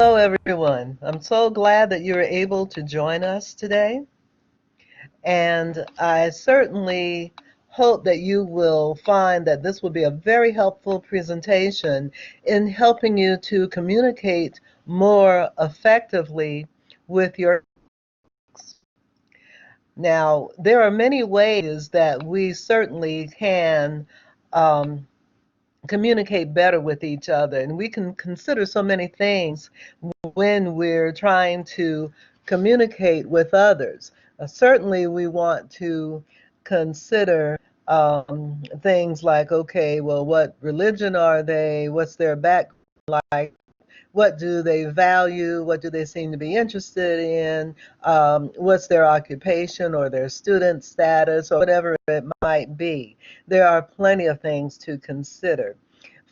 Hello, everyone. I'm so glad that you're able to join us today. And I certainly hope that you will find that this will be a very helpful presentation in helping you to communicate more effectively with your colleagues. Now, there are many ways that we certainly can um, communicate better with each other, and we can consider so many things when we're trying to communicate with others. Certainly, we want to consider things like, okay, well, what religion are they? What's their background like? What do they value? What do they seem to be interested in? What's their occupation or their student status or whatever it might be? There are plenty of things to consider.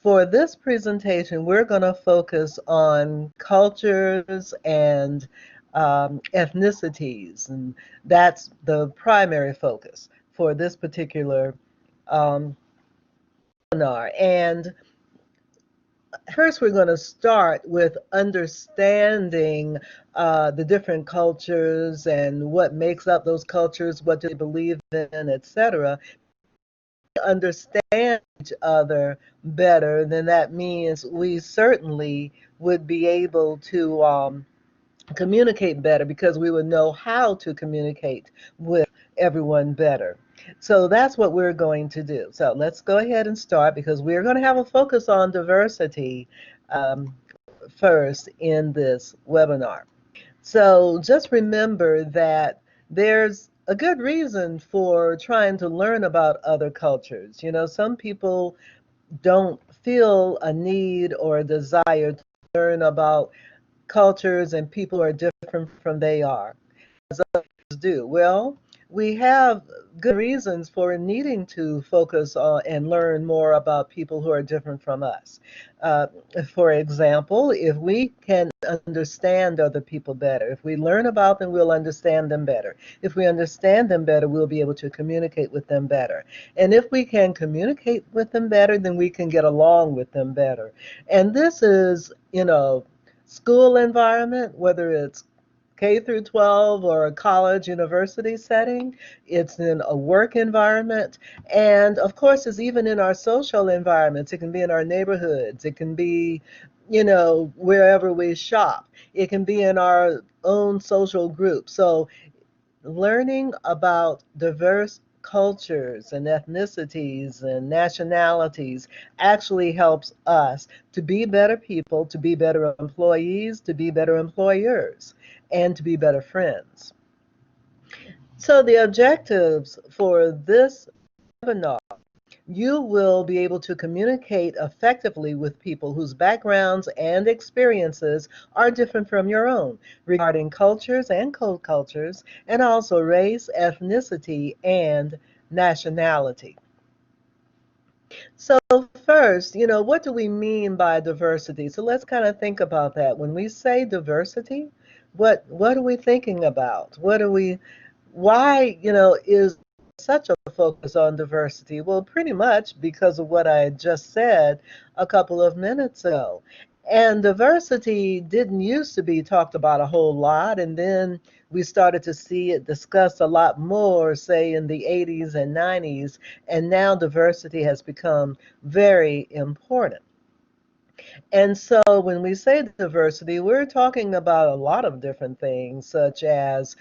For this presentation, we're going to focus on cultures and ethnicities, and that's the primary focus for this particular um, webinar. And first, we're going to start with understanding the different cultures and what makes up those cultures, what do they believe in, etc. Understand each other better, then that means we certainly would be able to communicate better because we would know how to communicate with everyone better. So that's what we're going to do. So let's go ahead and start because we're going to have a focus on diversity um, first in this webinar. So just remember that there's a good reason for trying to learn about other cultures. You know, some people don't feel a need or a desire to learn about cultures and people who are different from they are, as others do. Well, we have good reasons for needing to focus on and learn more about people who are different from us. Uh, for example, if we can understand other people better, if we learn about them, we'll understand them better. If we understand them better, we'll be able to communicate with them better. And if we can communicate with them better, then we can get along with them better. And this is, school environment, whether it's K through 12 or a college university setting, it's in a work environment, and of course it's even in our social environments. It can be in our neighborhoods, it can be, wherever we shop, it can be in our own social group. So learning about diverse cultures and ethnicities and nationalities actually helps us to be better people, to be better employees, to be better employers, and to be better friends. So the objectives for this webinar: you will be able to communicate effectively with people whose backgrounds and experiences are different from your own regarding cultures and co-cultures, and also race, ethnicity, and nationality. So first, what do we mean by diversity? So let's kind of think about that. When we say diversity, what are we thinking about? Why, is such a focus on diversity? Well, pretty much because of what I just said a couple of minutes ago. And diversity didn't used to be talked about a whole lot, and then we started to see it discussed a lot more, say in the 80s and 90s, and now diversity has become very important. And so when we say diversity, we're talking about a lot of different things, such as,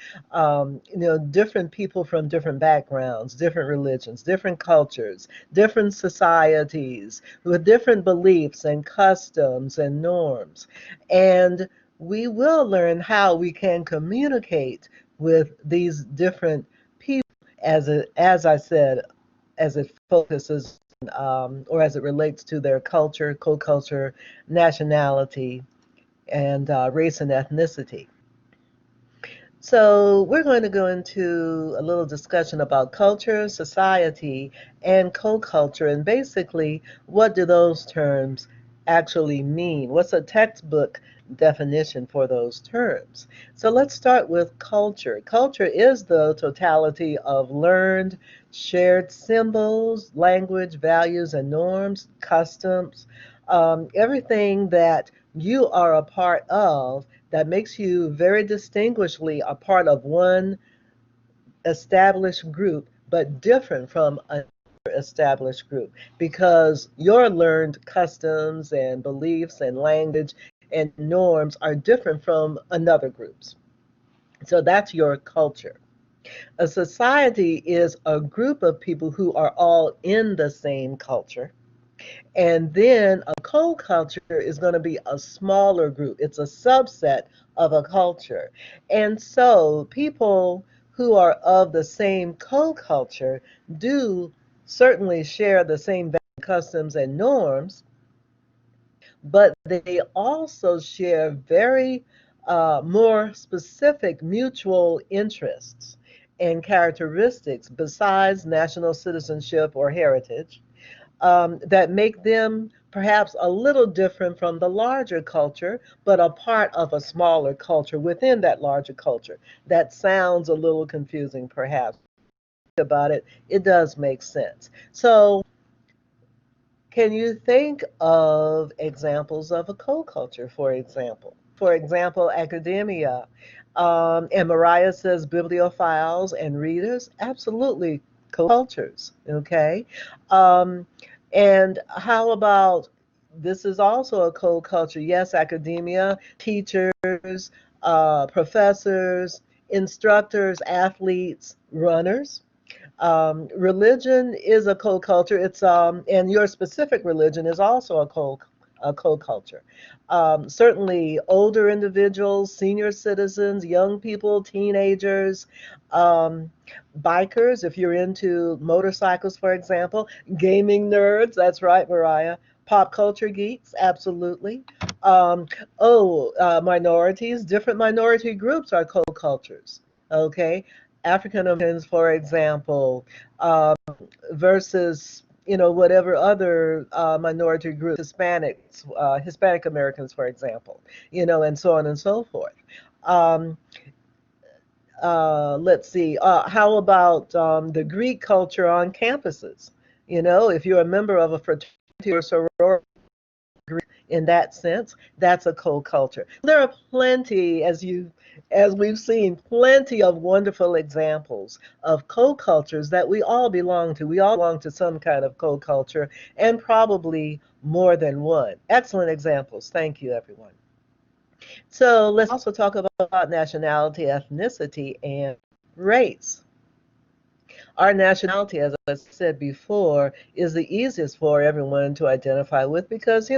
different people from different backgrounds, different religions, different cultures, different societies with different beliefs and customs and norms. And we will learn how we can communicate with these different people as I said, as it focuses or as it relates to their culture, co-culture, nationality, and race and ethnicity. So we're going to go into a little discussion about culture, society, and co-culture, and basically what do those terms actually mean? What's a textbook definition for those terms? So let's start with culture. Culture is the totality of learned, shared symbols, language, values, and norms, customs, everything that you are a part of that makes you very distinguishedly a part of one established group, but different from another established group because your learned customs and beliefs and language and norms are different from another group's. So that's your culture. A society is a group of people who are all in the same culture. And then a co-culture is going to be a smaller group. It's a subset of a culture. And so people who are of the same co-culture do certainly share the same customs and norms, but they also share very more specific mutual interests and characteristics besides national citizenship or heritage that make them perhaps a little different from the larger culture, but a part of a smaller culture within that larger culture. That sounds a little confusing, perhaps. About it, it does make sense. So, can you think of examples of a co-culture, for example? For example, academia. And Mariah says bibliophiles and readers, absolutely co-cultures, okay? Um, and how about this is also a co-culture? Yes, academia, teachers, professors, instructors, athletes, runners. Religion is a co-culture. It's and your specific religion is also a co-culture. Certainly, older individuals, senior citizens, young people, teenagers, um, bikers. If you're into motorcycles, for example, gaming nerds. That's right, Mariah. Pop culture geeks, absolutely. Um, Minorities, different minority groups are co-cultures. Okay, African Americans, for example, um, versus whatever other minority group, Hispanics, Hispanic Americans, for example, and so on and so forth. Um, let's see. How about the Greek culture on campuses? If you're a member of a fraternity or sorority, in that sense, that's a co-culture. There are plenty, as we've seen, plenty of wonderful examples of co-cultures that we all belong to. We all belong to some kind of co-culture, and probably more than one. Excellent examples. Thank you, everyone. So let's also talk about nationality, ethnicity, and race. Our nationality, as I said before, is the easiest for everyone to identify with because,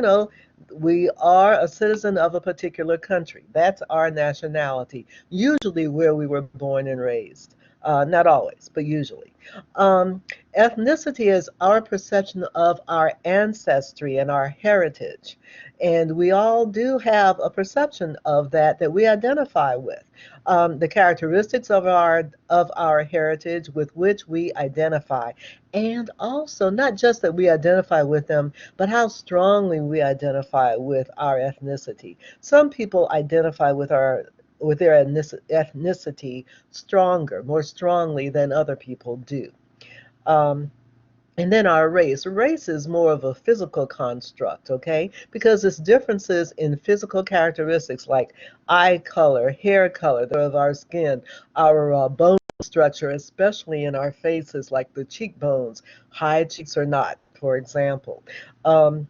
we are a citizen of a particular country. That's our nationality, usually where we were born and raised. Not always, but usually. Um, Ethnicity is our perception of our ancestry and our heritage. And we all do have a perception of that we identify with. The characteristics of our heritage with which we identify, and also not just that we identify with them, but how strongly we identify with our ethnicity. Some people identify with their ethnicity stronger, more strongly than other people do. Um, and then our race. Race is more of a physical construct, okay? Because it's differences in physical characteristics like eye color, hair color, the color of our skin, our bone structure, especially in our faces, like the cheekbones, high cheeks or not, for example. Um,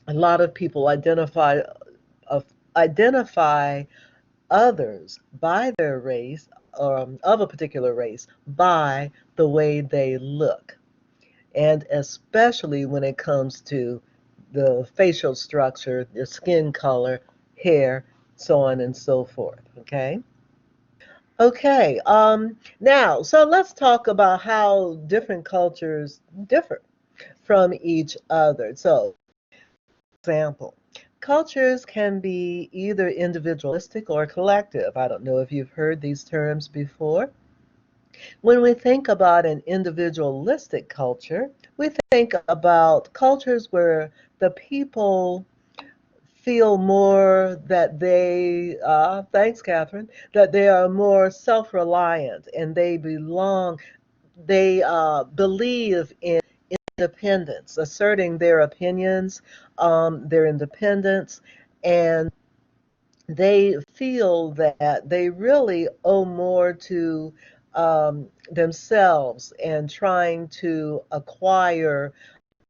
a lot of people uh, identify others by their race, of a particular race, by the way they look, and especially when it comes to the facial structure, the skin color, hair, so on and so forth. Okay. Okay. Now, so let's talk about how different cultures differ from each other. So, example, cultures can be either individualistic or collective. I don't know if you've heard these terms before. When we think about an individualistic culture, we think about cultures where the people feel more that thanks, Catherine, that they are more self reliant and they believe in independence, asserting their opinions, their independence, And they feel that they really owe more to themselves and trying to acquire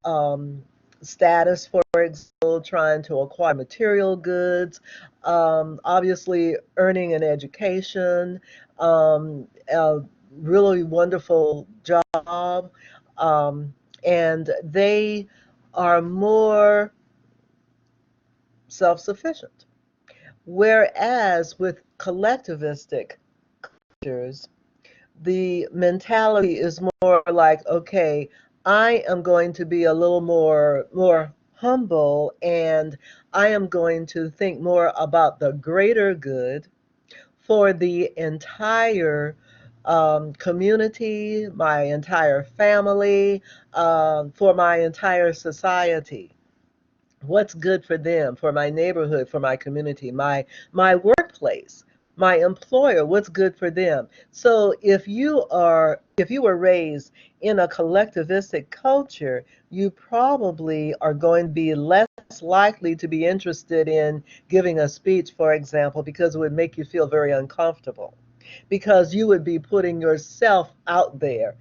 um, status, for example, trying to acquire material goods, obviously earning an education, a really wonderful job, um, and they are more self-sufficient. Whereas with collectivistic cultures, the mentality is more like, okay, I am going to be a little more humble, and I am going to think more about the greater good for the entire community, my entire family, for my entire society. What's good for them, for my neighborhood, for my community, my workplace, my employer, what's good for them. So if you were raised in a collectivistic culture, you probably are going to be less likely to be interested in giving a speech, for example, because it would make you feel very uncomfortable, because you would be putting yourself out there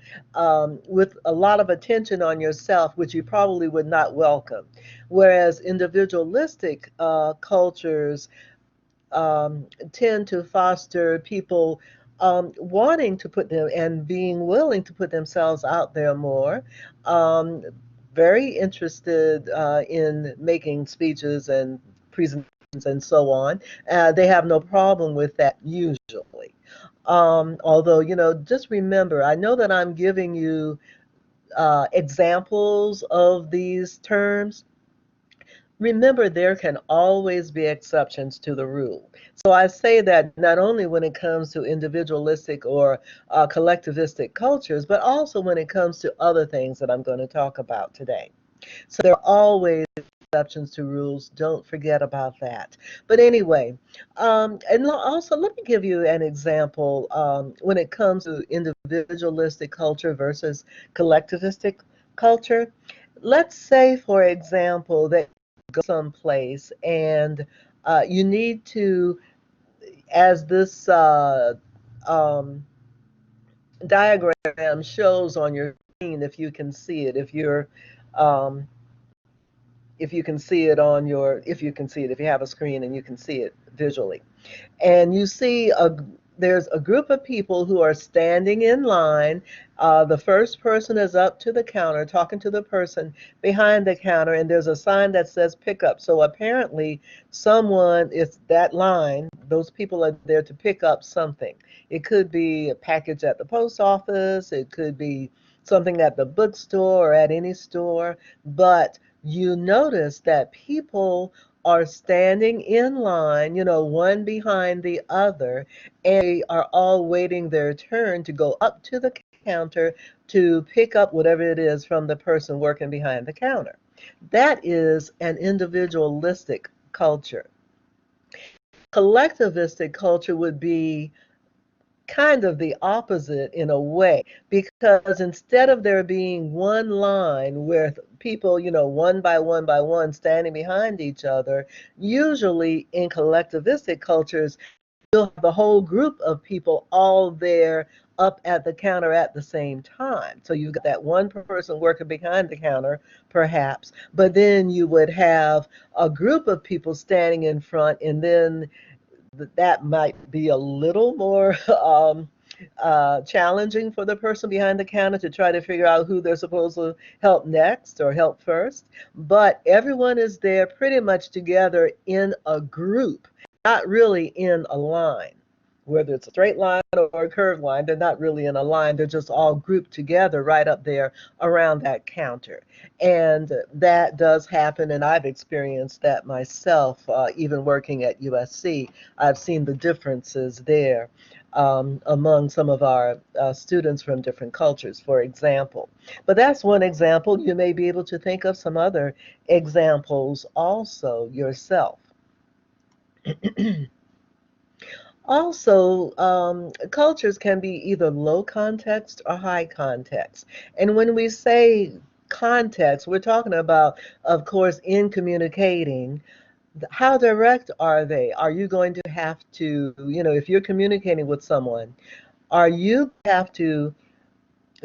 with a lot of attention on yourself, which you probably would not welcome. Whereas individualistic cultures tend to foster people wanting to put them and being willing to put themselves out there more, um, very interested in making speeches and presentations and so on. They have no problem with that usually. Although, just remember, I know that I'm giving you examples of these terms. Remember, there can always be exceptions to the rule. So I say that not only when it comes to individualistic or collectivistic cultures, but also when it comes to other things that I'm going to talk about today. So there are always exceptions to rules. Don't forget about that. But anyway, and also let me give you an example when it comes to individualistic culture versus collectivistic culture. Let's say, for example, that you go someplace and you need to, as this um, diagram shows on your screen, if you can see it, um, if you can see it on your, if you can see it, if you have a screen and you can see it visually. And you see there's a group of people who are standing in line. The first person is up to the counter talking to the person behind the counter, and there's a sign that says pick up. So apparently someone is that line, those people are there to pick up something. It could be a package at the post office, it could be something at the bookstore or at any store, but you notice that people are standing in line, one behind the other, and they are all waiting their turn to go up to the counter to pick up whatever it is from the person working behind the counter. That is an individualistic culture. Collectivistic culture would be kind of the opposite in a way, because instead of there being one line with people, one by one standing behind each other, usually in collectivistic cultures, you'll have the whole group of people all there up at the counter at the same time. So you've got that one person working behind the counter, perhaps, but then you would have a group of people standing in front, and then that might be a little more challenging for the person behind the counter to try to figure out who they're supposed to help next or help first. But everyone is there pretty much together in a group, not really in a line. Whether it's a straight line or a curved line, they're not really in a line. They're just all grouped together right up there around that counter. And that does happen, and I've experienced that myself, even working at USC. I've seen the differences there among some of our students from different cultures, for example. But that's one example. You may be able to think of some other examples also yourself. Also, cultures can be either low context or high context. And when we say context, we're talking about, of course, in communicating, How direct are they? Are you going to have to, if you're communicating with someone, are you have to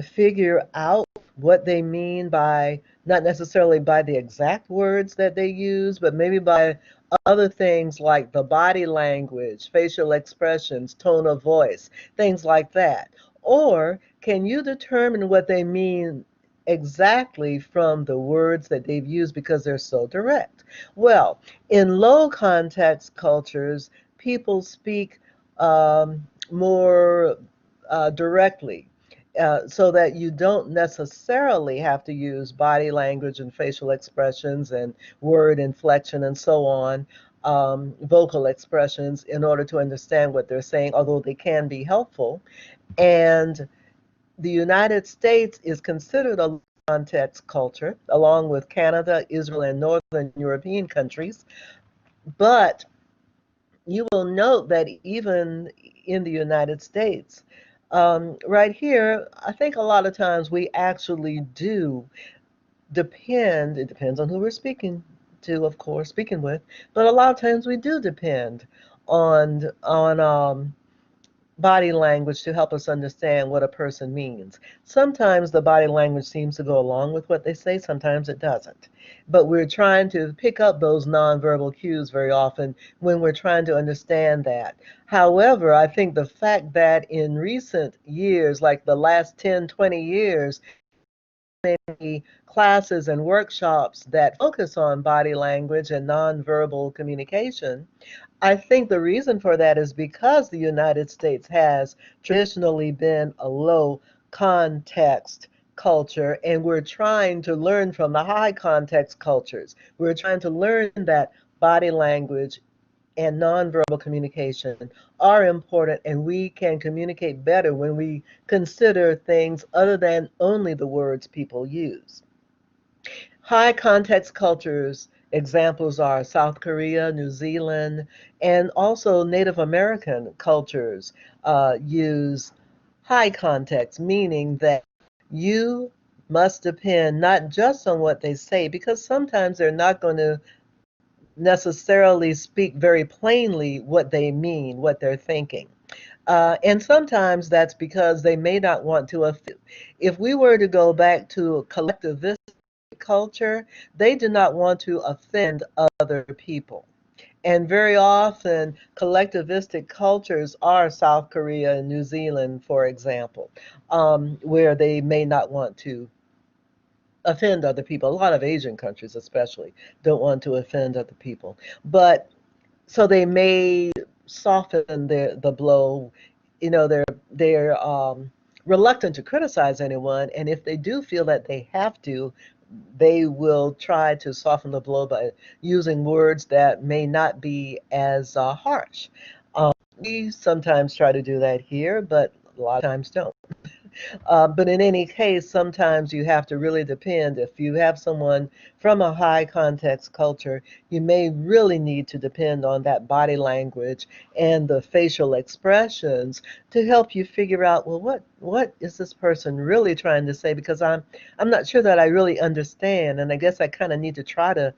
figure out what they mean by, not necessarily by the exact words that they use, but maybe by other things like the body language, facial expressions, tone of voice, things like that? Or can you determine what they mean exactly from the words that they've used because they're so direct? Well, in low context cultures, people speak more directly, so that you don't necessarily have to use body language and facial expressions and word inflection and so on, vocal expressions, in order to understand what they're saying, although they can be helpful. And the United States is considered a context culture, along with Canada, Israel, and Northern European countries. But you will note that even in the United States, right here, I think a lot of times we actually do depend, it depends on who we're speaking to, of course, speaking with, but a lot of times we do depend on body language to help us understand what a person means. Sometimes the body language seems to go along with what they say, sometimes it doesn't. But we're trying to pick up those nonverbal cues very often when we're trying to understand that. However, I think the fact that in recent years, like the last 10, 20 years, many classes and workshops that focus on body language and nonverbal communication, I think the reason for that is because the United States has traditionally been a low context culture, and we're trying to learn from the high context cultures. We're trying to learn that body language and nonverbal communication are important, and we can communicate better when we consider things other than only the words people use. High context cultures, examples are South Korea, New Zealand, and also Native American cultures use high context, meaning that you must depend not just on what they say, because sometimes they're not going to necessarily speak very plainly what they mean, what they're thinking. And sometimes that's because they may not want to offend. If we were to go back to collectivistic culture, they do not want to offend other people. And very often, collectivistic cultures are South Korea and New Zealand, for example, where they may not want to offend other people. A lot of Asian countries, especially, don't want to offend other people. But so they may soften the blow. They're reluctant to criticize anyone, and if they do feel that they have to, they will try to soften the blow by using words that may not be as harsh. We sometimes try to do that here, but a lot of times don't. But in any case, sometimes you have to really depend. If you have someone from a high context culture, you may really need to depend on that body language and the facial expressions to help you figure out, well, what is this person really trying to say? Because I'm not sure that I really understand, and I guess I kind of need to try to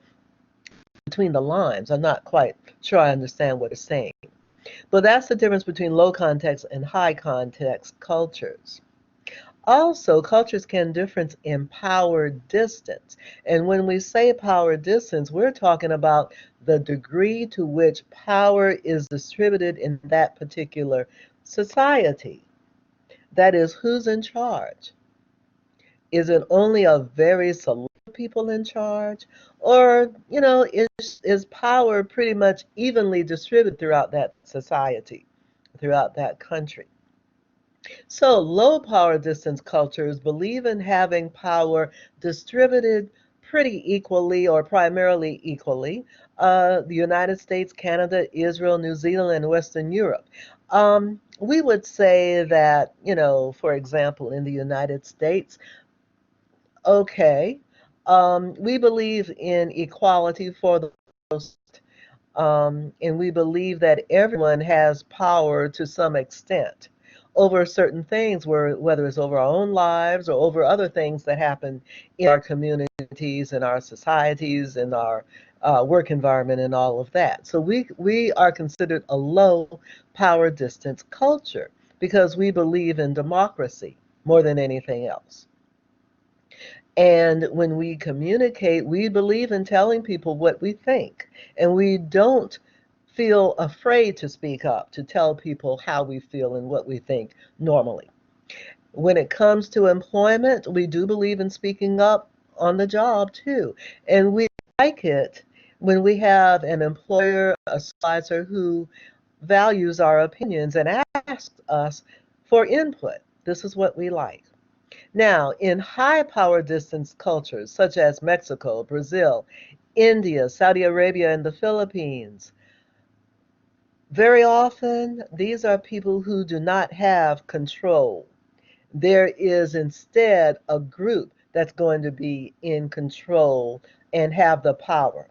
between the lines. I'm not quite sure I understand what it's saying. But that's the difference between low context and high context cultures. Also, cultures can differ in power distance. And when we say power distance, we're talking about the degree to which power is distributed in that particular society. That is, who's in charge? Is it only a very select people in charge? Or, is power pretty much evenly distributed throughout that society, throughout that country? So, low power distance cultures believe in having power distributed pretty equally or primarily equally. The United States, Canada, Israel, New Zealand, and Western Europe. We would say that, for example, in the United States, okay, we believe in equality for the most, and we believe that everyone has power to some extent. over certain things, whether it's over our own lives or over other things that happen in our communities, in our societies, in our work environment, and all of that. So we are considered a low power distance culture because we believe in democracy more than anything else. And when we communicate, we believe in telling people what we think. And we don't feel afraid to speak up, to tell people how we feel and what we think normally. When it comes to employment, we do believe in speaking up on the job too. And we like it when we have an employer, a supervisor who values our opinions and asks us for input. This is what we like. Now, in high power distance cultures such as Mexico, Brazil, India, Saudi Arabia, and the Philippines, very often these are people who do not have control. There is instead a group that's going to be in control and have the power.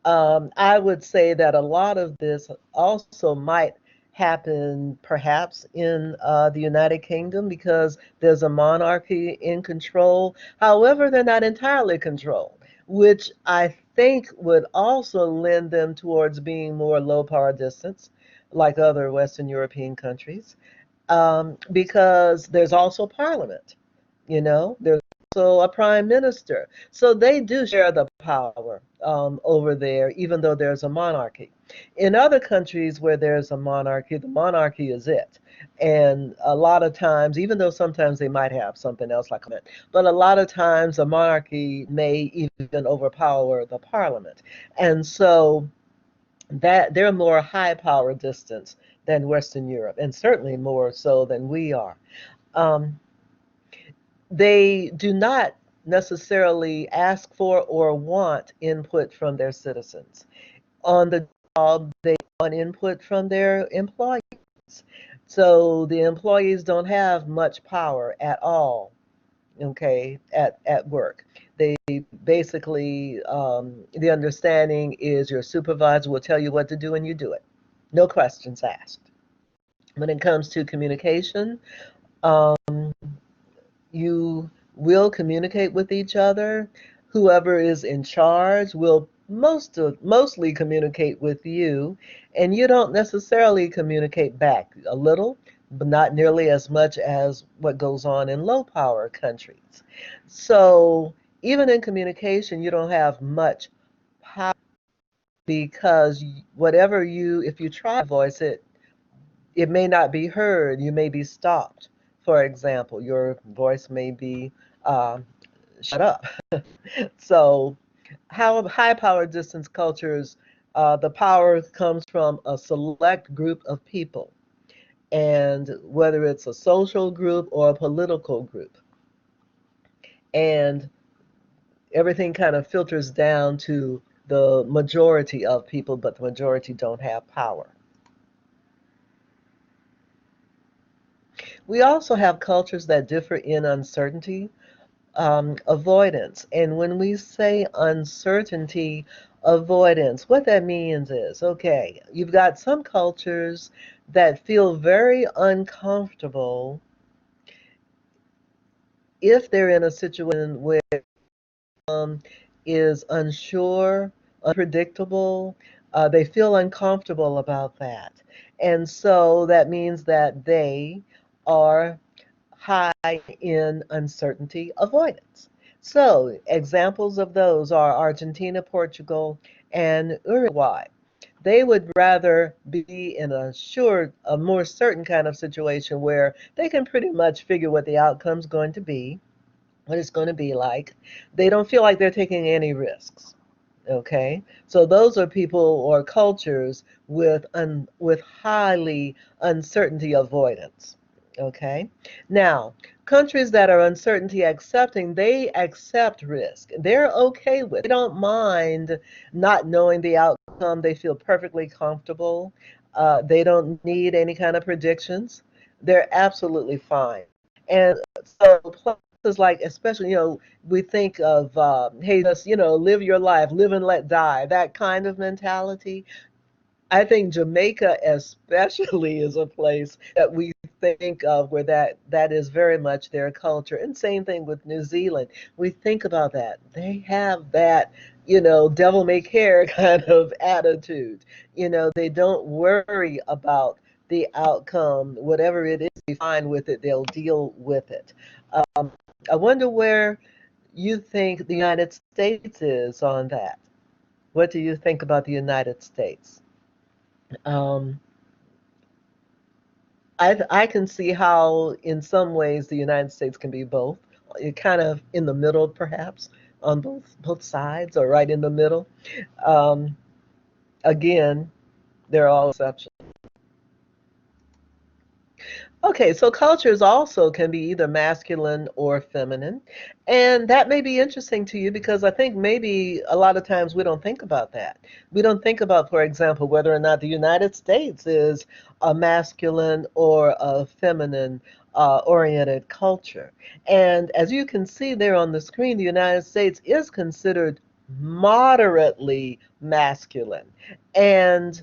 I would say that a lot of this also might happen perhaps in the United Kingdom because there's a monarchy in control. However, they're not entirely controlled, which I think would also lend them towards being more low power distance, like other Western European countries, because there's also parliament. There's also a prime minister. So they do share the power over there, even though there's a monarchy. In other countries where there's a monarchy, the monarchy is it. And a lot of times, even though sometimes they might have something else like a but a lot of times a monarchy may even overpower the parliament. And so that they're more high power distance than Western Europe, and certainly more so than we are. Um, they do not necessarily ask for or want input from their citizens. On the job, they want input from their employees. So the employees don't have much power at all, okay, at work. They basically, the understanding is your supervisor will tell you what to do and you do it. No questions asked. When it comes to communication, um, you will communicate with each other. Whoever is in charge will mostly communicate with you, and you don't necessarily communicate back. A little, but not nearly as much as what goes on in low power countries. So even in communication, you don't have much power because whatever if you try to voice it, it may not be heard. You may be stopped. For example, your voice may be uh, shut up. So, how high power distance cultures, the power comes from a select group of people, and whether it's a social group or a political group, and everything kind of filters down to the majority of people, but the majority don't have power. We also have cultures that differ in uncertainty, avoidance. And when we say uncertainty, avoidance, what that means is, okay, you've got some cultures that feel very uncomfortable if they're in a situation where is unsure, unpredictable. They feel uncomfortable about that. And so that means that they are high in uncertainty avoidance. So examples of those are Argentina, Portugal, and Uruguay. They would rather be in a more certain kind of situation where they can pretty much figure what the outcome's going to be, what it's going to be like. They don't feel like they're taking any risks. Okay, so those are people or cultures with highly uncertainty avoidance. Okay, now countries that are uncertainty accepting, they accept risk. They're okay with. They don't mind not knowing the outcome. They feel perfectly comfortable. They don't need any kind of predictions. They're absolutely fine. And so places like, especially, we think of, hey, just, live your life, live and let die, that kind of mentality. I think Jamaica especially is a place that we think of where that is very much their culture. And same thing with New Zealand. We think about that. They have that, devil may care kind of attitude. They don't worry about the outcome. Whatever it is, be fine with it. They'll deal with it. Um, I wonder where you think the United States is on that. What do you think about the United States? Um, I can see how, in some ways, the United States can be both. Kind of in the middle, perhaps, on both sides, or right in the middle. Um, Again, there are all exceptions. Okay, so cultures also can be either masculine or feminine. And that may be interesting to you because I think maybe a lot of times we don't think about that. We don't think about, for example, whether or not the United States is a masculine or a feminine oriented culture. And as you can see there on the screen, the United States is considered moderately masculine. And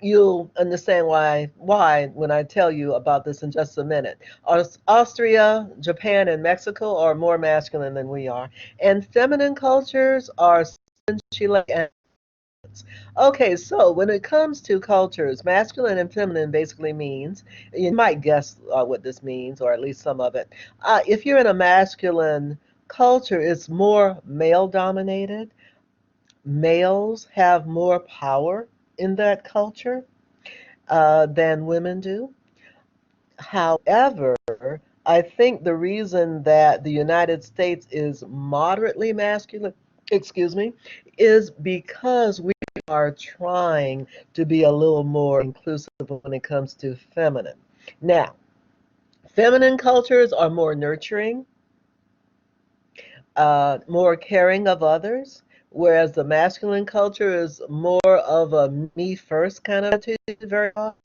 you'll understand why when I tell you about this in just a minute. Austria, Japan, and Mexico are more masculine than we are, and feminine cultures are Chile and okay, so when it comes to cultures, masculine and feminine basically means, you might guess what this means, or at least some of it. If you're in a masculine culture, it's more male dominated. Males have more power in that culture than women do. However, I think the reason that the United States is moderately masculine, excuse me, is because we are trying to be a little more inclusive when it comes to feminine. Now, feminine cultures are more nurturing, more caring of others, whereas the masculine culture is more of a me first kind of attitude very often.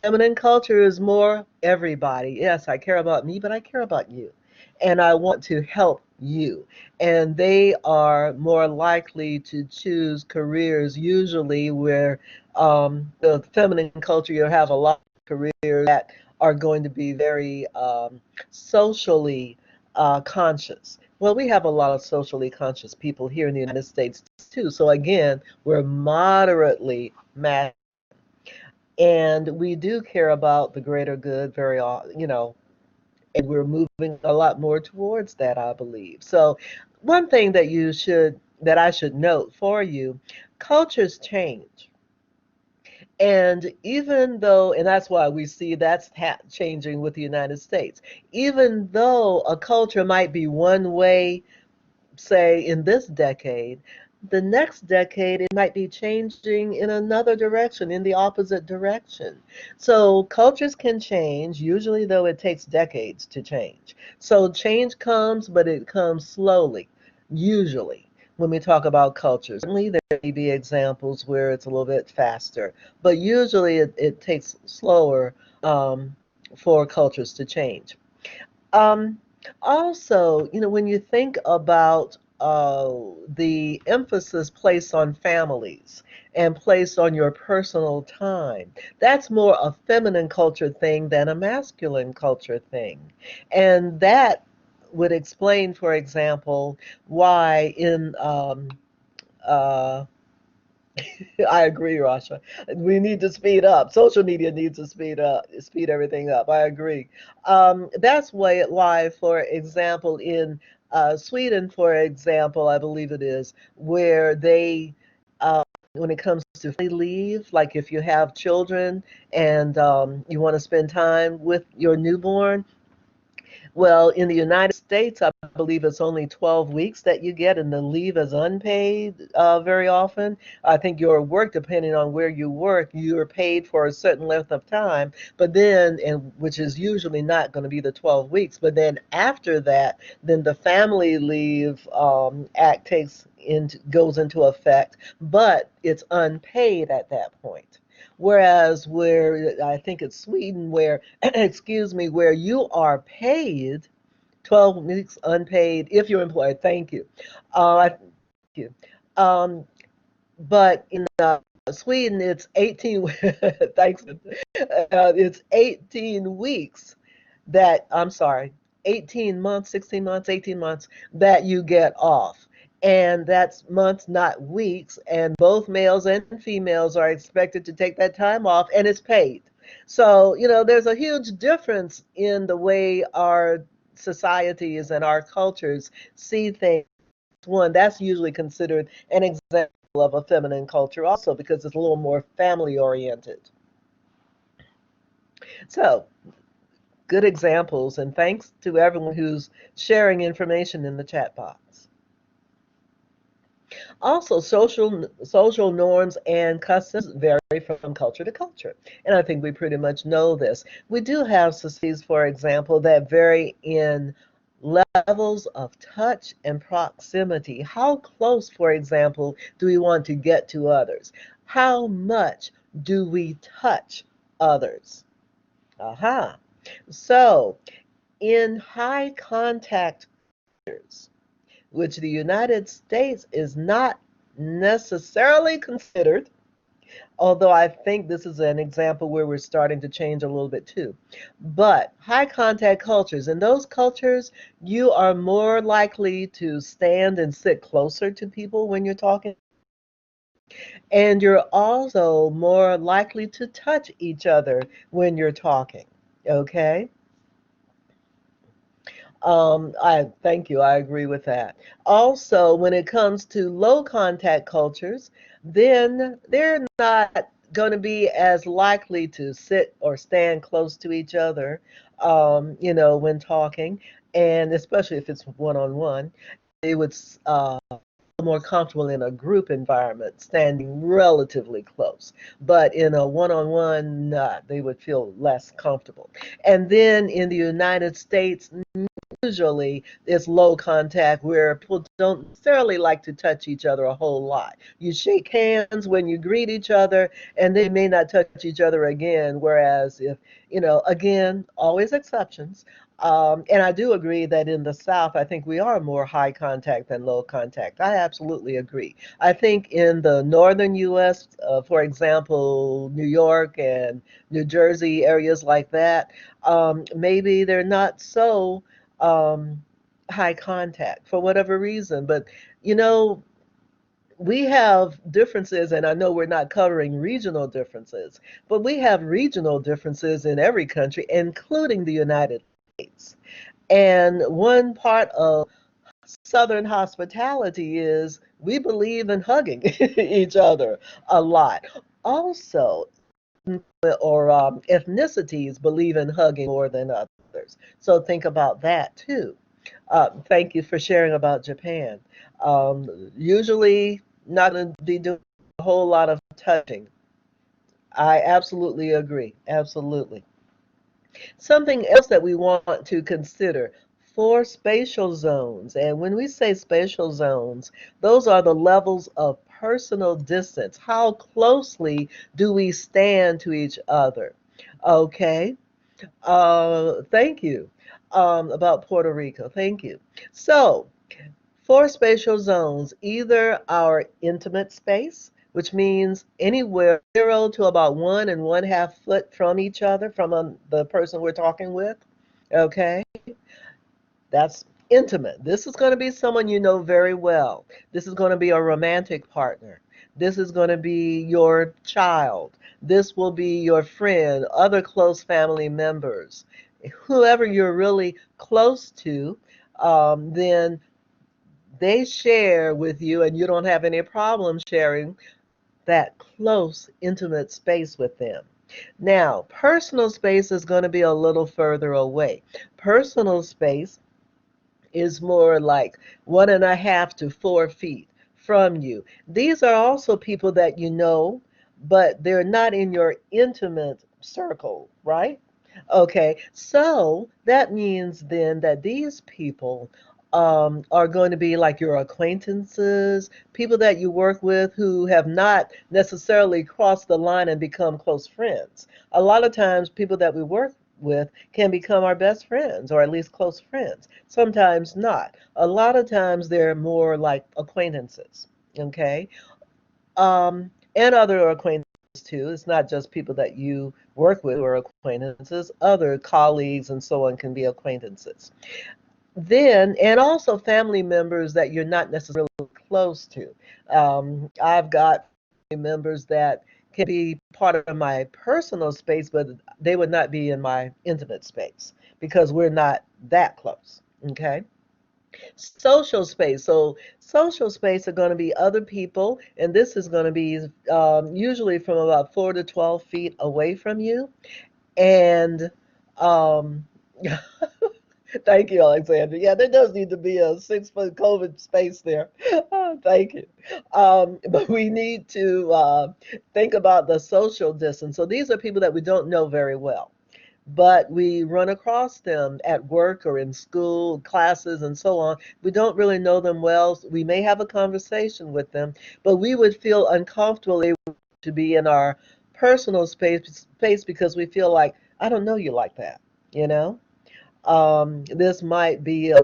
Feminine culture is more everybody. Yes, I care about me, but I care about you. And I want to help you. And they are more likely to choose careers usually where the feminine culture, you have a lot of careers that are going to be very socially conscious. Well, we have a lot of socially conscious people here in the United States too. So again, we're moderately masculine and we do care about the greater good very and we're moving a lot more towards that, I believe. So one thing that I should note for you, cultures change. And even though, and that's why we see that's changing with the United States, even though a culture might be one way, say, in this decade, the next decade it might be changing in another direction, in the opposite direction. So cultures can change, usually though it takes decades to change. So change comes, but it comes slowly, usually. When we talk about cultures, certainly there may be examples where it's a little bit faster, but usually it takes slower for cultures to change. Um, Also, when you think about the emphasis placed on families and placed on your personal time, that's more a feminine culture thing than a masculine culture thing. And that would explain, for example, why in uh, I agree, Rasha. We need to speed up. Social media needs to speed everything up. I agree. That's why, for example, in Sweden, for example, I believe it is, where they, uh, when it comes to family leave, like if you have children and you want to spend time with your newborn, well, in the United States, I believe it's only 12 weeks that you get, and the leave is unpaid very often. I think your work, depending on where you work, you're paid for a certain length of time, but then, and which is usually not going to be the 12 weeks, but then after that, then the Family Leave Act goes into effect, but it's unpaid at that point. Whereas where I think it's Sweden, where excuse me, where you are paid 12 weeks unpaid if you're employed. Thank you. Thank you. Um, but in Sweden, it's 18. Thanks. It's 18 weeks that, I'm sorry, 18 months, 16 months, 18 months that you get off. And that's months, not weeks. And both males and females are expected to take that time off, and it's paid. So, there's a huge difference in the way our societies and our cultures see things. One, that's usually considered an example of a feminine culture also because it's a little more family oriented. So, good examples, and thanks to everyone who's sharing information in the chat box. Also, social norms and customs vary from culture to culture, and I think we pretty much know this. We do have societies, for example, that vary in levels of touch and proximity. How close, for example, do we want to get to others? How much do we touch others? Aha. So, in high contact cultures, which the United States is not necessarily considered, although I think this is an example where we're starting to change a little bit too. But high contact cultures, in those cultures, you are more likely to stand and sit closer to people when you're talking, and you're also more likely to touch each other when you're talking. Okay? I thank you. I agree with that. Also, when it comes to low contact cultures, then they're not going to be as likely to sit or stand close to each other, when talking, and especially if it's one on one, they would more comfortable in a group environment, standing relatively close. But in a one-on-one, they would feel less comfortable. And then in the United States, usually it's low contact where people don't necessarily like to touch each other a whole lot. You shake hands when you greet each other, and they may not touch each other again. Whereas if, again, always exceptions. And I do agree that in the South, I think we are more high contact than low contact. I absolutely agree. I think in the northern U.S., for example, New York and New Jersey, areas like that, maybe they're not so um, high contact for whatever reason. But, you know, we have differences, and I know we're not covering regional differences, but we have regional differences in every country, including the United States. And one part of Southern hospitality is we believe in hugging each other a lot. Also, or ethnicities believe in hugging more than others. So think about that too. Thank you for sharing about Japan. Usually not going to be doing a whole lot of touching. I absolutely agree. Absolutely. Something else that we want to consider for spatial zones. And when we say spatial zones, those are the levels of personal distance. How closely do we stand to each other? Okay. Thank you. About Puerto Rico. Thank you. So, for spatial zones, either our intimate space, which means anywhere 0 to about 1.5 foot from each other, from the person we're talking with, okay? That's intimate. This is going to be someone you know very well. This is going to be a romantic partner. This is going to be your child. This will be your friend, other close family members. Whoever you're really close to, then they share with you, and you don't have any problem sharing that close, intimate space with them. Now, personal space is going to be a little further away. Personal space is more like 1.5 to 4 feet from you. These are also people that you know, but they're not in your intimate circle, right? Okay, so that means then that these people are going to be like your acquaintances, people that you work with who have not necessarily crossed the line and become close friends. A lot of times, people that we work with can become our best friends or at least close friends. Sometimes not. A lot of times, they're more like acquaintances, okay? And other acquaintances too. It's not just people that you work with or acquaintances. Other colleagues and so on can be acquaintances. Then, and also family members that you're not necessarily close to. I've got family members that can be part of my personal space, but they would not be in my intimate space because we're not that close. Okay. Social space. So, social space are going to be other people, and this is going to be usually from about 4 to 12 feet away from you. And um, thank you, Alexandra. Yeah, there does need to be a 6 foot COVID space there. Oh, thank you. But we need to think about the social distance. So these are people that we don't know very well, but we run across them at work or in school, classes, and so on. We don't really know them well. We may have a conversation with them, but we would feel uncomfortable to be in our personal space because we feel like, I don't know you like that, you know? This might be a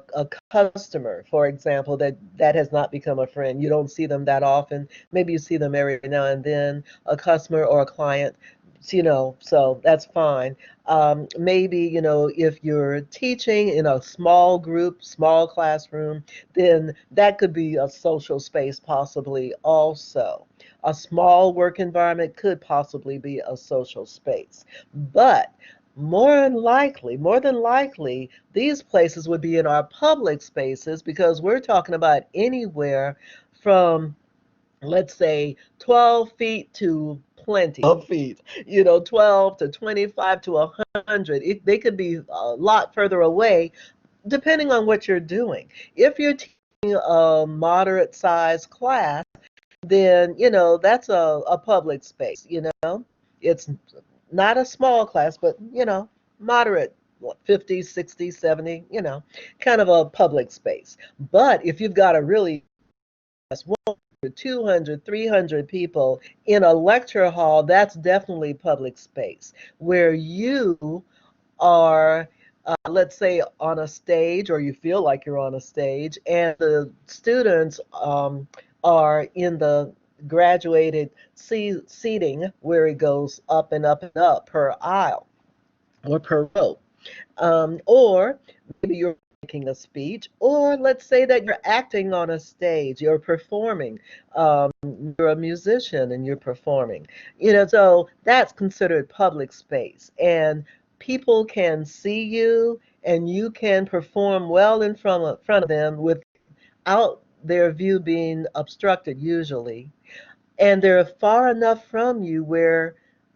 customer, for example, that has not become a friend. You don't see them that often. Maybe you see them every now and then, a customer or a client, so that's fine. Maybe, if you're teaching in a small group, small classroom, then that could be a social space possibly also. A small work environment could possibly be a social space. But more than likely, these places would be in our public spaces because we're talking about anywhere from, let's say, 12 feet to plenty of feet, 12 to 25 to 100. They could be a lot further away depending on what you're doing. If you're teaching a moderate sized class, then that's a public space. It's not a small class, but moderate, 50, 60, 70, kind of a public space. But if you've got a really 100, 200, 300 people in a lecture hall, that's definitely public space where you are, let's say, on a stage, or you feel like you're on a stage, and the students are in the graduated seating where it goes up and up and up per aisle or per row. Or maybe you're making a speech, or let's say that you're acting on a stage, you're performing, you're a musician and you're performing. So that's considered public space, and people can see you, and you can perform well in front of them without their view being obstructed usually, and they're far enough from you where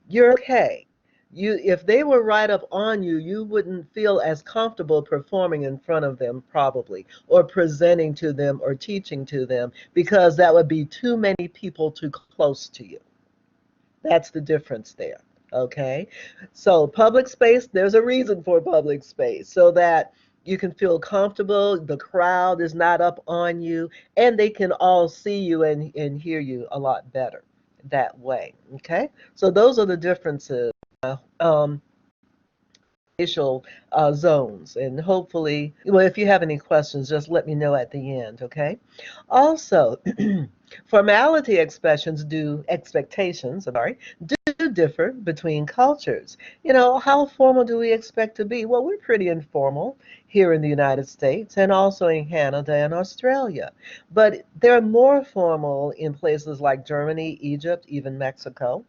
you're okay. If they were right up on you, you wouldn't feel as comfortable performing in front of them probably, or presenting to them or teaching to them, because that would be too many people too close to you. That's the difference there. Okay. So public space, there's a reason for public space, so that you can feel comfortable, the crowd is not up on you, and they can all see you and hear you a lot better that way. Okay. So those are the differences. Um, Spatial zones. And hopefully, well, if you have any questions, just let me know at the end, okay? Also, formality expectations, do differ between cultures. How formal do we expect to be? Well, we're pretty informal here in the United States and also in Canada and Australia. But they're more formal in places like Germany, Egypt, even Mexico.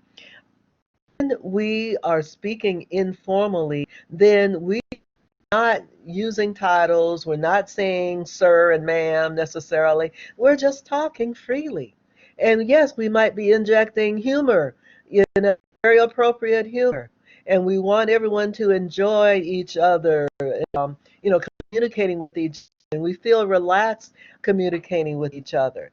We are speaking informally, then we are not using titles, we're not saying sir and ma'am necessarily. We're just talking freely. And yes, we might be injecting humor, very appropriate humor. And we want everyone to enjoy each other, communicating with each other. And we feel relaxed communicating with each other.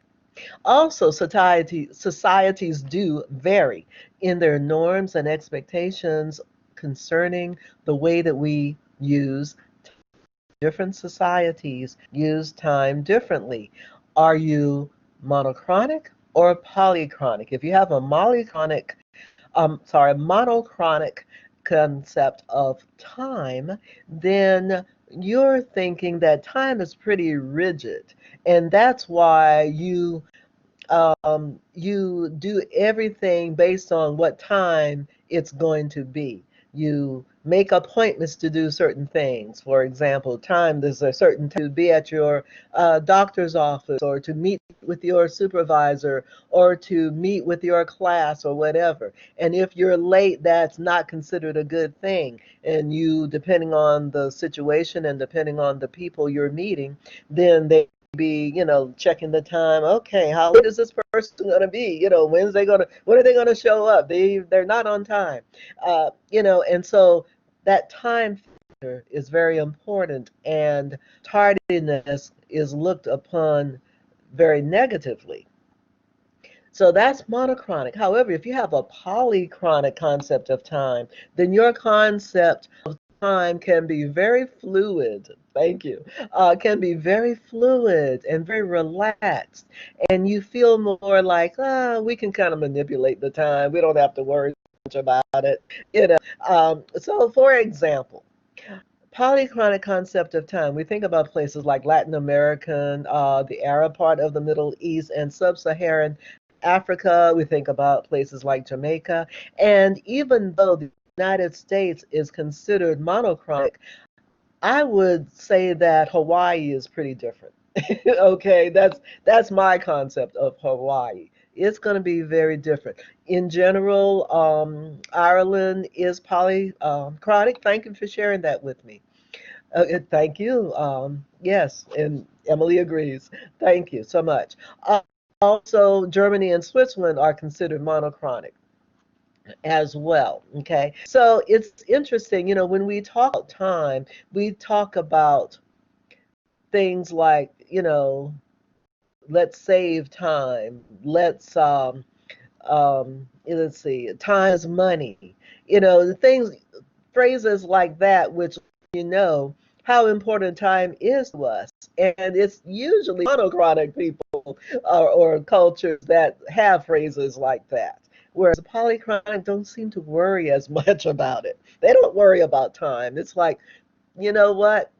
Also, societies do vary in their norms and expectations concerning the way that we use. Different societies use time differently. Are you monochronic or polychronic? If you have a monochronic concept of time, then you're thinking that time is pretty rigid, and that's why you do everything based on what time it's going to be. You make appointments to do certain things. For example, time, there's a certain time to be at your doctor's office, or to meet with your supervisor, or to meet with your class, or whatever. And if you're late, that's not considered a good thing. And you, depending on the situation and depending on the people you're meeting, then they be, checking the time. Okay, how late is this person going to be? When are they going to show up? They're not on time. And so that time factor is very important, and tardiness is looked upon very negatively. So that's monochronic. However, if you have a polychronic concept of time, then your concept of time can be very fluid. Thank you. Can be very fluid and very relaxed. And you feel more like, we can kind of manipulate the time. We don't have to worry much about it. You know. So, for example, polychronic concept of time. We think about places like Latin American, the Arab part of the Middle East, and sub-Saharan Africa. We think about places like Jamaica. And even though the United States is considered monochronic, I would say that Hawaii is pretty different. Okay, that's my concept of Hawaii. It's going to be very different. In general, Ireland is polychronic. Thank you for sharing that with me. Thank you. Yes, and Emily agrees. Thank you so much. Also, Germany and Switzerland are considered monochronic as well. Okay, so it's interesting. When we talk about time, we talk about things like, let's save time. Let's see, time is money. The things, phrases like that, which you know how important time is to us. And it's usually monochronic people or cultures that have phrases like that. Whereas the polychronic don't seem to worry as much about it. They don't worry about time. It's like, you know what?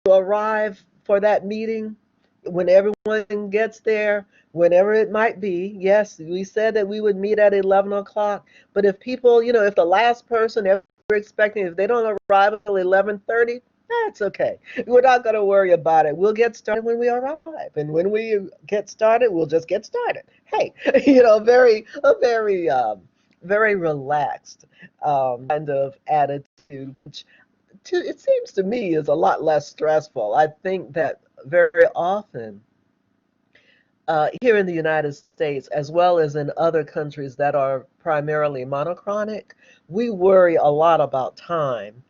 Arrive for that meeting when everyone gets there, whenever it might be. Yes, we said that we would meet at 11 o'clock, but if people, if the last person we're expecting, if they don't arrive until 11:30, that's okay. We're not going to worry about it. We'll get started when we arrive. And when we get started, we'll just get started. Hey, very relaxed kind of attitude, which it seems to me is a lot less stressful. I think that very often here in the United States, as well as in other countries that are primarily monochronic, we worry a lot about time,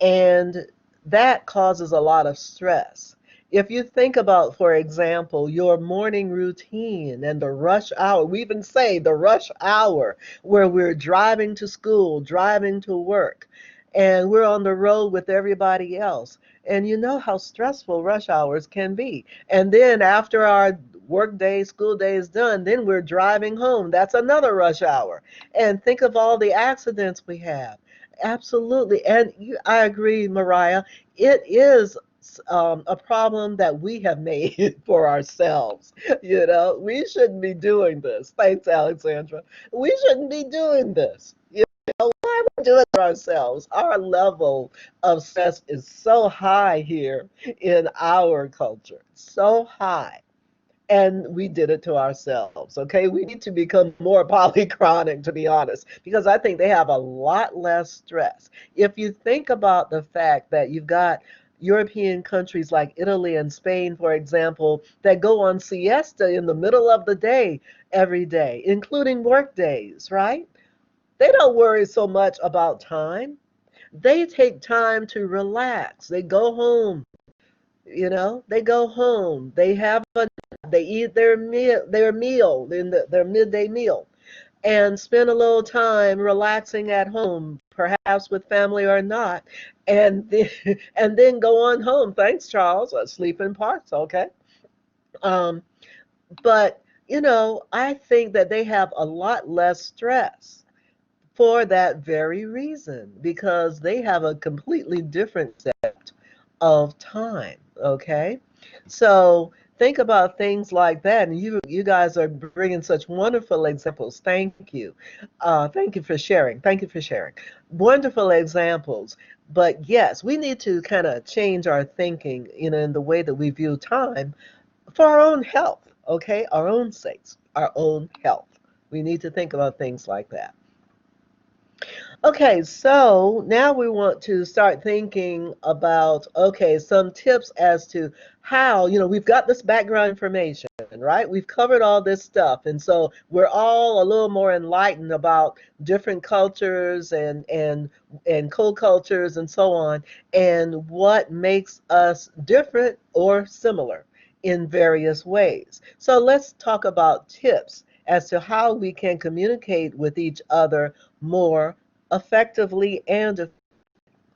and that causes a lot of stress. If you think about, for example, your morning routine and the rush hour, we even say the rush hour where we're driving to school, driving to work, and we're on the road with everybody else. And you know how stressful rush hours can be. And then after our work day, school day is done, then we're driving home. That's another rush hour. And think of all the accidents we have. Absolutely. And I agree, Mariah. It is a problem that we have made for ourselves. We shouldn't be doing this. Thanks, Alexandra. We shouldn't be doing this. Why we do it for ourselves? Our level of stress is so high here in our culture, so high. And we did it to ourselves. Okay, we need to become more polychronic, to be honest, because I think they have a lot less stress. If you think about the fact that you've got European countries like Italy and Spain, for example, that go on siesta in the middle of the day every day, including work days, right? They don't worry so much about time. They take time to relax. They go home, they go home. They eat their meal in their midday meal, and spend a little time relaxing at home, perhaps with family or not, and then, and then go on home. Thanks, Charles. Sleep in parks, okay? Um, but I think that they have a lot less stress for that very reason, because they have a completely different set of time. Okay, so think about things like that. And you guys are bringing such wonderful examples. Thank you. Thank you for sharing. Thank you for sharing. Wonderful examples. But yes, we need to kind of change our thinking, in the way that we view time for our own health, okay? Our own sakes, our own health. We need to think about things like that. Okay, so now we want to start thinking about, okay, some tips as to how, we've got this background information, right? We've covered all this stuff. And so we're all a little more enlightened about different cultures and co-cultures and so on, and what makes us different or similar in various ways. So let's talk about tips as to how we can communicate with each other more effectively and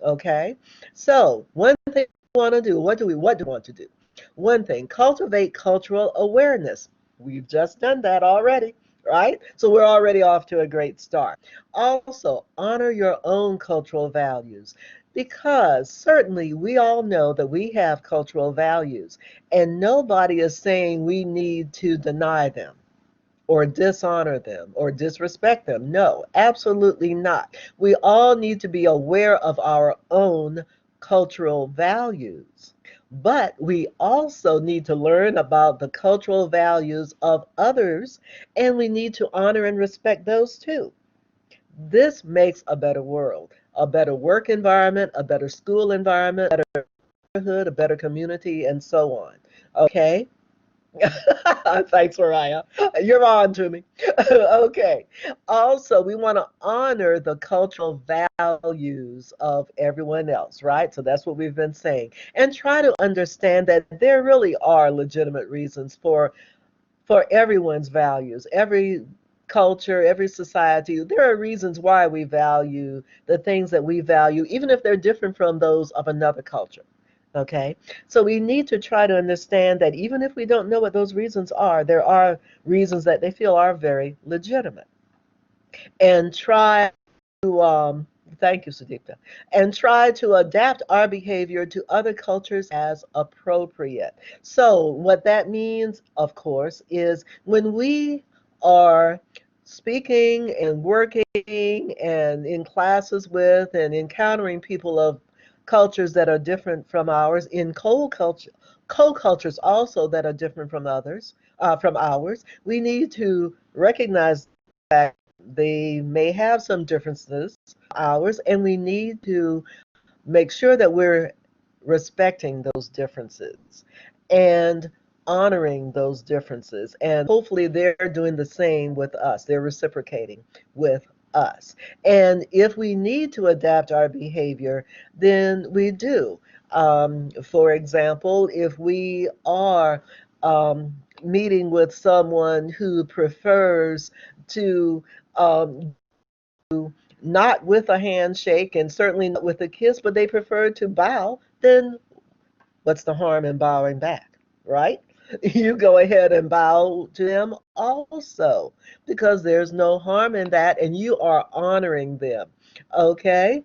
okay. So one thing we want to do, what do we want to do? One thing, cultivate cultural awareness. We've just done that already, right? So we're already off to a great start. Also, honor your own cultural values, because certainly we all know that we have cultural values, and nobody is saying we need to deny them or dishonor them or disrespect them. No, absolutely not. We all need to be aware of our own cultural values. But we also need to learn about the cultural values of others, and we need to honor and respect those too. This makes a better world, a better work environment, a better school environment, a better neighborhood, a better community, and so on. Okay? Thanks, Mariah. You're on to me. Okay. Also, we want to honor the cultural values of everyone else, right? So that's what we've been saying. And try to understand that there really are legitimate reasons for everyone's values. Every culture, every society, there are reasons why we value the things that we value, even if they're different from those of another culture. Okay, so we need to try to understand that even if we don't know what those reasons are, there are reasons that they feel are very legitimate. And try to, thank you, Sudipta, and try to adapt our behavior to other cultures as appropriate. So, what that means, of course, is when we are speaking and working and in classes with and encountering people of cultures that are different from ours, in co-cultures also that are different from from ours, we need to recognize that they may have some differences ours, and we need to make sure that we're respecting those differences and honoring those differences. And hopefully they're doing the same with us. They're reciprocating with us. And if we need to adapt our behavior, then we do. For example, if we are meeting with someone who prefers to um, not with a handshake and certainly not with a kiss, but they prefer to bow, then what's the harm in bowing back, right? You go ahead and bow to them also, because there's no harm in that and you are honoring them. Okay?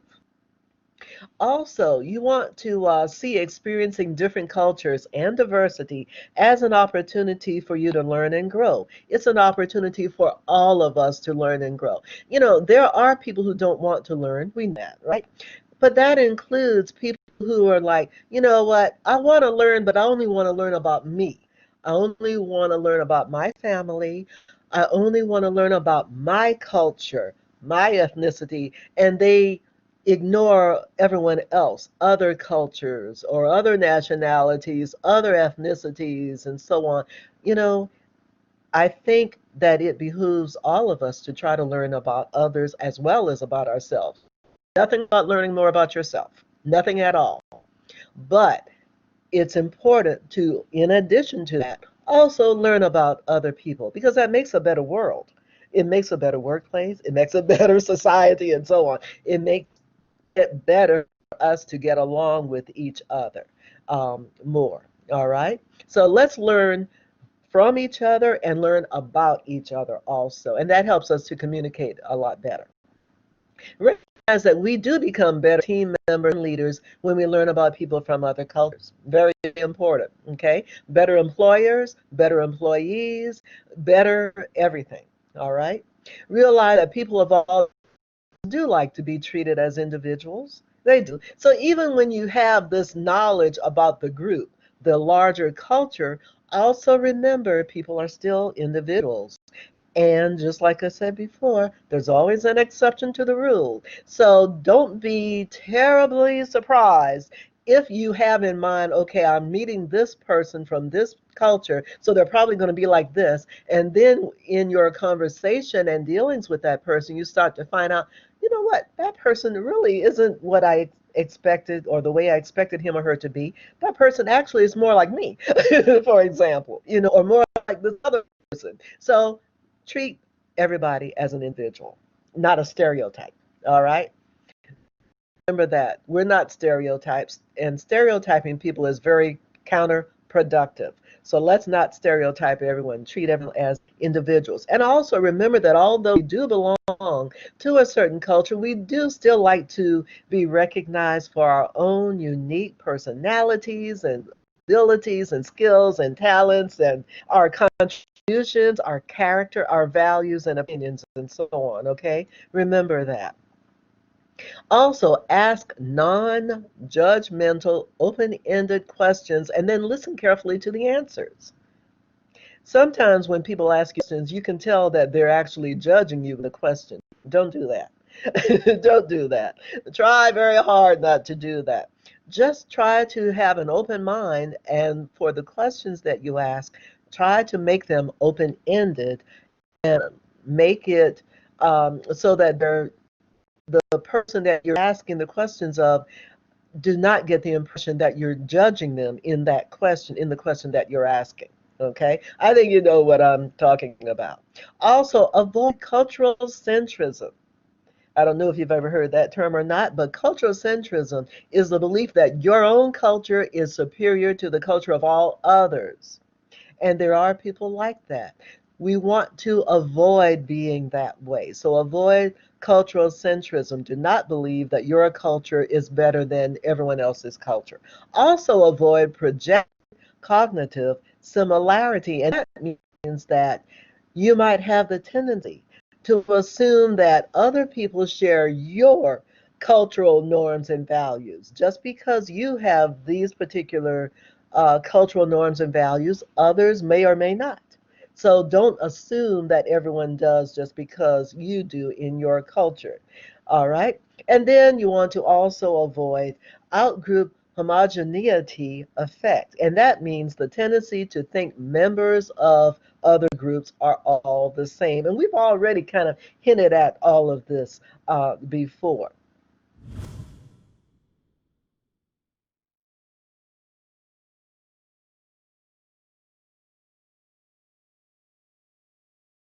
Also, you want to see experiencing different cultures and diversity as an opportunity for you to learn and grow. It's an opportunity for all of us to learn and grow. There are people who don't want to learn. We know that, right? But that includes people who are like, you know what, I want to learn, but I only want to learn about me. I only want to learn about my family. I only want to learn about my culture, my ethnicity, and they ignore everyone else, other cultures or other nationalities, other ethnicities, and so on. You know, I think that it behooves all of us to try to learn about others as well as about ourselves. Nothing about learning more about yourself, nothing at all. But it's important to, in addition to that, also learn about other people, because that makes a better world. It makes a better workplace, it makes a better society, and so on. It makes it better for us to get along with each other more. All right? So let's learn from each other and learn about each other also. And that helps us to communicate a lot better. that we do become better team members and leaders when we learn about people from other cultures. Very important, okay? Better employers, better employees, better everything, all right? Realize that people of all do like to be treated as individuals. They do. So even when you have this knowledge about the group, the larger culture, also remember people are still individuals. And just like I said before, there's always an exception to the rule. So don't be terribly surprised if you have in mind, okay, I'm meeting this person from this culture, so they're probably going to be like this. And then in your conversation and dealings with that person, you start to find out, you know what, that person really isn't what I expected or the way I expected him or her to be. That person actually is more like me, for example, or more like this other person. So treat everybody as an individual, not a stereotype. All right? Remember that. We're not stereotypes, and stereotyping people is very counterproductive. So let's not stereotype everyone, treat everyone as individuals. And also remember that although we do belong to a certain culture, we do still like to be recognized for our own unique personalities and abilities and skills and talents and our contributions, our character, our values and opinions, and so on. Okay? Remember that. Also, ask non-judgmental, open-ended questions and then listen carefully to the answers. Sometimes when people ask you questions, you can tell that they're actually judging you with a question. Don't do that. Don't do that. Try very hard not to do that. Just try to have an open mind, and for the questions that you ask, try to make them open-ended and make it so that the person that you're asking the questions of do not get the impression that you're judging them in the question that you're asking. Okay? I think you know what I'm talking about. Also, avoid cultural centrism. I don't know if you've ever heard that term or not, but cultural centrism is the belief that your own culture is superior to the culture of all others. And there are people like that. We want to avoid being that way. So avoid cultural centrism. Do not believe that your culture is better than everyone else's culture. Also avoid project cognitive similarity. And that means that you might have the tendency to assume that other people share your cultural norms and values. Just because you have these particular cultural norms and values, others may or may not. So don't assume that everyone does just because you do in your culture. All right. And then you want to also avoid outgroup homogeneity effect. And that means the tendency to think members of other groups are all the same. And we've already kind of hinted at all of this before.